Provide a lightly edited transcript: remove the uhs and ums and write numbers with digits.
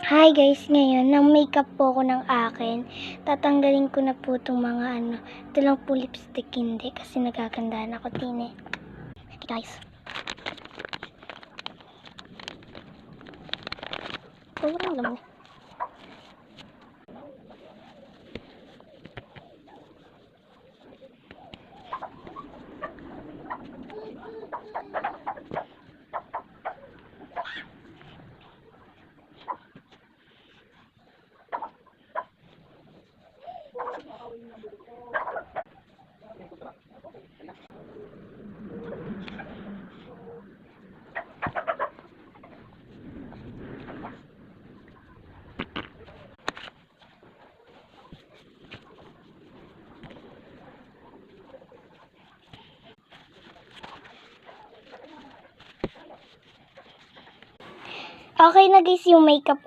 Hi guys, ngayon nang-makeup po ako ng akin. Tatanggalin ko na po itong mga ito lang po lipstick, hindi kasi nagagandaan ako tine. Okay guys. Wala naman. Okay na guys yung makeup